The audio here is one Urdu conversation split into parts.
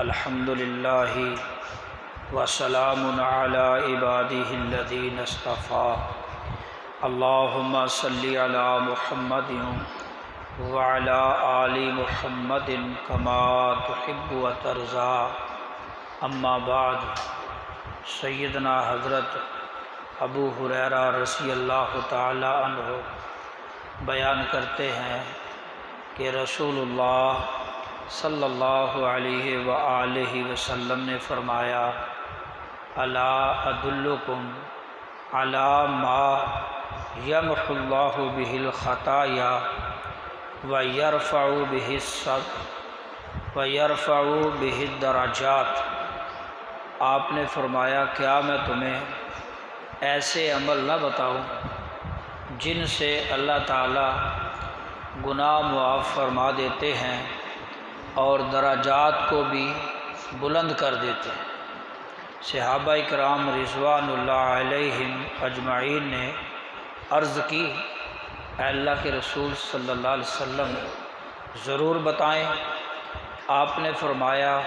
الحمد للہ وسلام علی عبادہ الذین اصطفیٰ اللہم صلی علی محمد وعلی آل محمد کما تحب و ترضی اما بعد۔ سیدنا حضرت ابو ہریرہ رضی اللہ تعالی عنہ بیان کرتے ہیں کہ رسول اللہ صلی اللہ علیہ وآلہ وسلم نے فرمایا، الا ادلکم علی ما یمحو اللہ بہ الخطایا ویرفع بہ الدرجات۔ آپ نے فرمایا، کیا میں تمہیں ایسے عمل نہ بتاؤں جن سے اللہ تعالی گناہ معاف فرما دیتے ہیں اور درجات کو بھی بلند کر دیتے ہیں۔ صحابہ کرام رضوان اللہ علیہم اجمعین نے عرض کی، اے اللہ کے رسول صلی اللہ علیہ وسلم ضرور بتائیں۔ آپ نے فرمایا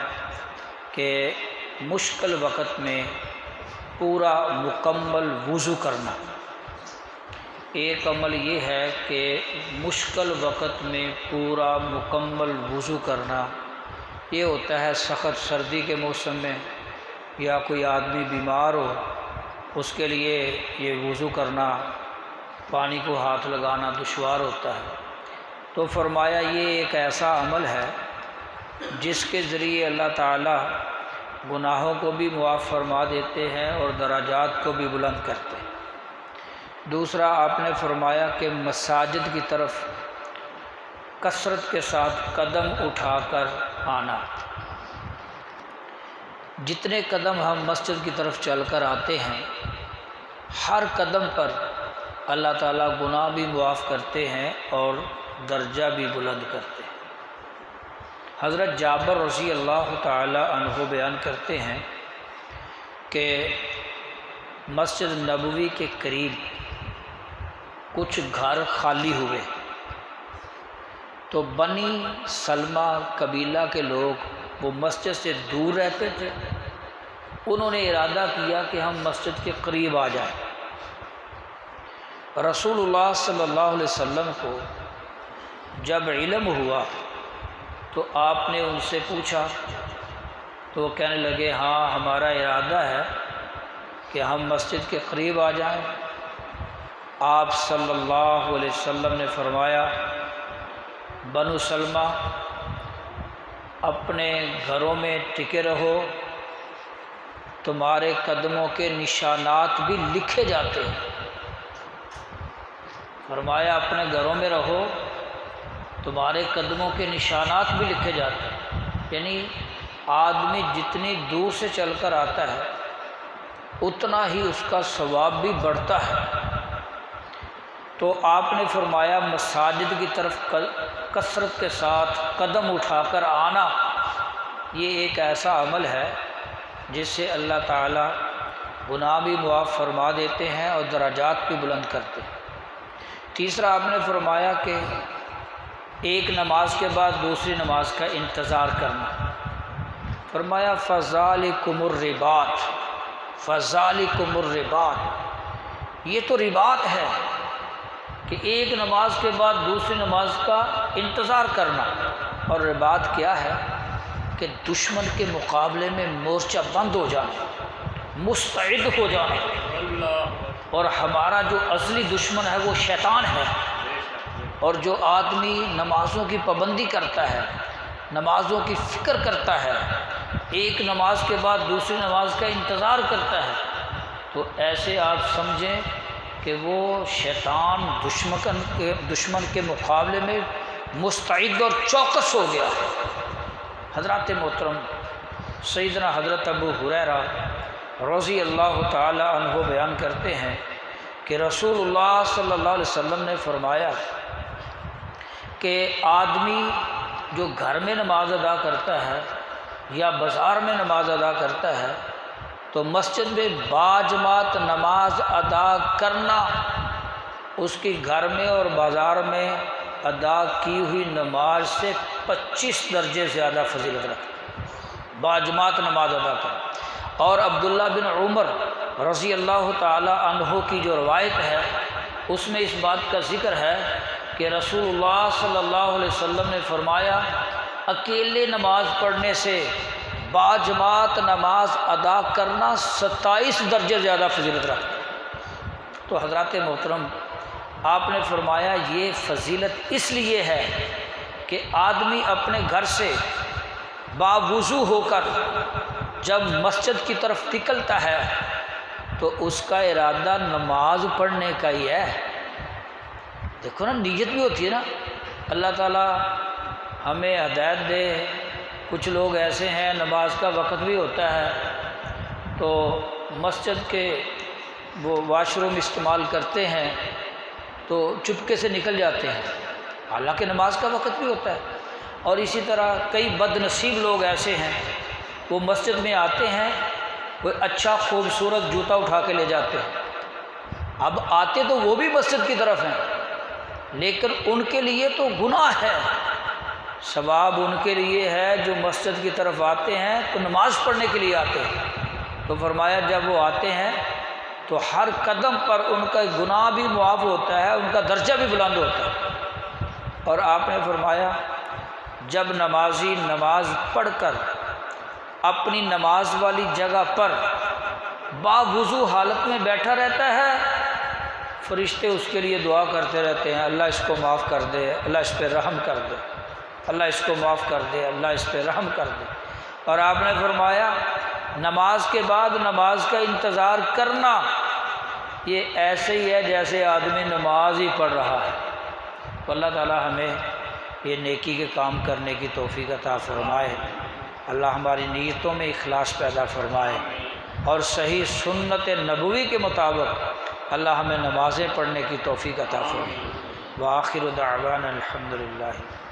کہ مشکل وقت میں پورا مکمل وضو کرنا۔ ایک عمل یہ ہے کہ مشکل وقت میں پورا مکمل وضو کرنا، یہ ہوتا ہے سخت سردی کے موسم میں یا کوئی آدمی بیمار ہو، اس کے لیے یہ وضو کرنا، پانی کو ہاتھ لگانا دشوار ہوتا ہے۔ تو فرمایا یہ ایک ایسا عمل ہے جس کے ذریعے اللہ تعالی گناہوں کو بھی معاف فرما دیتے ہیں اور درجات کو بھی بلند کرتے ہیں۔ دوسرا آپ نے فرمایا کہ مساجد کی طرف کثرت کے ساتھ قدم اٹھا کر آنا۔ جتنے قدم ہم مسجد کی طرف چل کر آتے ہیں، ہر قدم پر اللہ تعالیٰ گناہ بھی معاف کرتے ہیں اور درجہ بھی بلند کرتے ہیں۔ حضرت جابر رضی اللہ تعالی عنہ بیان کرتے ہیں کہ مسجد نبوی کے قریب کچھ گھر خالی ہوئے تو بنی سلمہ قبیلہ کے لوگ وہ مسجد سے دور رہتے تھے، انہوں نے ارادہ کیا کہ ہم مسجد کے قریب آ جائیں۔ رسول اللہ صلی اللہ علیہ وسلم کو جب علم ہوا تو آپ نے ان سے پوچھا تو وہ کہنے لگے، ہاں ہمارا ارادہ ہے کہ ہم مسجد کے قریب آ جائیں۔ آپ صلی اللہ علیہ وسلم نے فرمایا، بنو سلمہ اپنے گھروں میں ٹکے رہو، تمہارے قدموں کے نشانات بھی لکھے جاتے ہیں۔ فرمایا اپنے گھروں میں رہو، تمہارے قدموں کے نشانات بھی لکھے جاتے ہیں۔ یعنی آدمی جتنی دور سے چل کر آتا ہے اتنا ہی اس کا ثواب بھی بڑھتا ہے۔ تو آپ نے فرمایا مساجد کی طرف کثرت کے ساتھ قدم اٹھا کر آنا، یہ ایک ایسا عمل ہے جس سے اللہ تعالی گناہ بھی معاف فرما دیتے ہیں اور درجات بھی بلند کرتے ہیں۔ تیسرا آپ نے فرمایا کہ ایک نماز کے بعد دوسری نماز کا انتظار کرنا۔ فرمایا فذالکم الرباط، فذالکم الرباط، یہ تو رباط ہے کہ ایک نماز کے بعد دوسری نماز کا انتظار کرنا۔ اور رباط کیا ہے کہ دشمن کے مقابلے میں مورچہ بند ہو جانا، مستعد ہو جانا۔ اور ہمارا جو اصلی دشمن ہے وہ شیطان ہے، اور جو آدمی نمازوں کی پابندی کرتا ہے، نمازوں کی فکر کرتا ہے، ایک نماز کے بعد دوسری نماز کا انتظار کرتا ہے، تو ایسے آپ سمجھیں کہ وہ شیطان دشمن کے مقابلے میں مستعد اور چوکس ہو گیا۔ حضرات محترم، سیدنا حضرت ابو ہریرہ رضی اللہ تعالی عنہ بیان کرتے ہیں کہ رسول اللہ صلی اللہ علیہ وسلم نے فرمایا کہ آدمی جو گھر میں نماز ادا کرتا ہے یا بازار میں نماز ادا کرتا ہے تو مسجد میں باجماعت نماز ادا کرنا اس کی گھر میں اور بازار میں ادا کی ہوئی نماز سے 25 درجے زیادہ فضیلت رکھتا ہے۔ باجماعت نماز ادا کریں۔ اور عبداللہ بن عمر رضی اللہ تعالی عنہ کی جو روایت ہے اس میں اس بات کا ذکر ہے کہ رسول اللہ صلی اللہ علیہ وسلم نے فرمایا اکیلے نماز پڑھنے سے باجماعت نماز ادا کرنا 27 درجے زیادہ فضیلت رکھتا ہے۔ تو حضرات محترم، آپ نے فرمایا یہ فضیلت اس لیے ہے کہ آدمی اپنے گھر سے باوضو ہو کر جب مسجد کی طرف نکلتا ہے تو اس کا ارادہ نماز پڑھنے کا ہی ہے۔ دیکھو نا، نیت بھی ہوتی ہے نا۔ اللہ تعالیٰ ہمیں ہدایت دے۔ کچھ لوگ ایسے ہیں نماز کا وقت بھی ہوتا ہے تو مسجد کے وہ واش روم استعمال کرتے ہیں تو چپکے سے نکل جاتے ہیں، حالانکہ نماز کا وقت بھی ہوتا ہے۔ اور اسی طرح کئی بد نصیب لوگ ایسے ہیں، وہ مسجد میں آتے ہیں، کوئی اچھا خوبصورت جوتا اٹھا کے لے جاتے ہیں۔ اب آتے تو وہ بھی مسجد کی طرف ہیں، لیکن ان کے لیے تو گناہ ہے۔ ثواب ان کے لیے ہے جو مسجد کی طرف آتے ہیں تو نماز پڑھنے کے لیے آتے ہیں۔ تو فرمایا جب وہ آتے ہیں تو ہر قدم پر ان کا گناہ بھی معاف ہوتا ہے، ان کا درجہ بھی بلند ہوتا ہے۔ اور آپ نے فرمایا جب نمازی نماز پڑھ کر اپنی نماز والی جگہ پر باوضو حالت میں بیٹھا رہتا ہے، فرشتے اس کے لیے دعا کرتے رہتے ہیں، اللہ اس کو معاف کر دے، اللہ اس پہ رحم کر دے، اللہ اس کو معاف کر دے، اللہ اس پہ رحم کر دے۔ اور آپ نے فرمایا نماز کے بعد نماز کا انتظار کرنا یہ ایسے ہی ہے جیسے آدمی نماز ہی پڑھ رہا ہے۔ تو اللہ تعالی ہمیں یہ نیکی کے کام کرنے کی توفیق عطا فرمائے۔ اللہ ہماری نیتوں میں اخلاص پیدا فرمائے اور صحیح سنت نبوی کے مطابق اللہ ہمیں نمازیں پڑھنے کی توفیق عطا فرمائے۔ وآخر دعوانا الحمدللہ۔